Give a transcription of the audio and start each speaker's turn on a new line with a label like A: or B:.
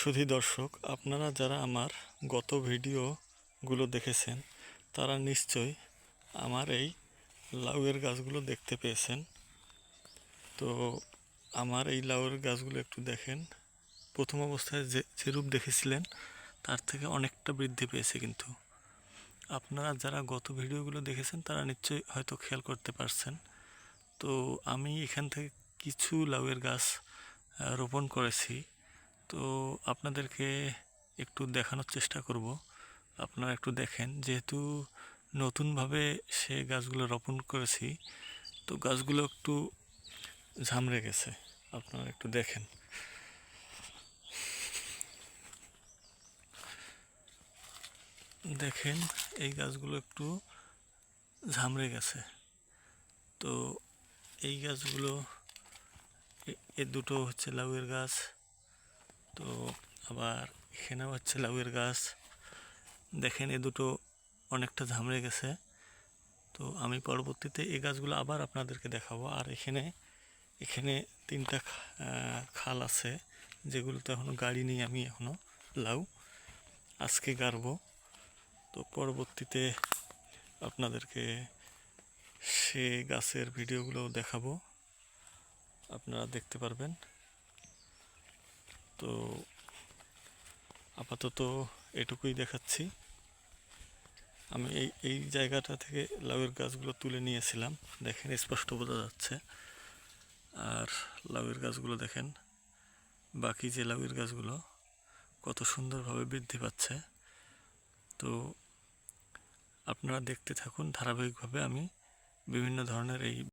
A: সুধী দর্শক, আপনারা যারা আমার গত ভিডিওগুলো দেখেছেন তারা নিশ্চয়ই আমার এই লাউয়ের গাছগুলো দেখতে পেয়েছেন। তো আমার এই লাউয়ের গাছগুলো একটু দেখেন। প্রথম অবস্থায় যে রূপ দেখেছিলেন তার থেকে অনেকটা বৃদ্ধি পেয়েছে। কিন্তু আপনারা যারা গত ভিডিওগুলো দেখেছেন তারা নিশ্চয়ই হয়তো খেয়াল করতে পারছেন। তো আমি এখান থেকে কিছু লাউয়ের গাছ রোপণ করেছি। তো আপনাদেরকে একটু দেখানোর চেষ্টা করব। আপনারা একটু দেখেন, যেহেতু নতুনভাবে সে গাছগুলো রোপণ করেছি, তো গাছগুলো একটু ঝামড়ে গেছে। আপনারা একটু দেখেন। দেখেন এই গাছগুলো একটু ঝামড়ে গেছে। তো এই গাছগুলো এ দুটো হচ্ছে লাউয়ের গাছ। তো আবার এখানেও হচ্ছে লাউয়ের গাছ। দেখেন এ দুটো অনেকটা ঝামড়ে গেছে। তো আমি পরবর্তীতে এই গাছগুলো আবার আপনাদেরকে দেখাবো। আর এখানে এখানে তিনটা খাল আছে, যেগুলোতে এখনও গাড়ি নেই। আমি এখনও লাউ আজকে গাড়বো। তো পরবর্তীতে আপনাদেরকে সে গাছের ভিডিওগুলো দেখাবো, আপনারা দেখতে পারবেন। তো আপাতত এটুকুই দেখাচ্ছি। আমি এই জায়গাটা থেকে লাউয়ের গাছগুলো তুলে নিয়েছিলাম, দেখেন স্পষ্ট বোঝা যাচ্ছে। আর লাউয়ের গাছগুলো দেখেন, বাকি যে লাউয়ের গাছগুলো কত সুন্দরভাবে বৃদ্ধি পাচ্ছে। তো আপনারা দেখতে থাকুন ধারাবাহিকভাবে। আমি বিভিন্ন ধরনের এই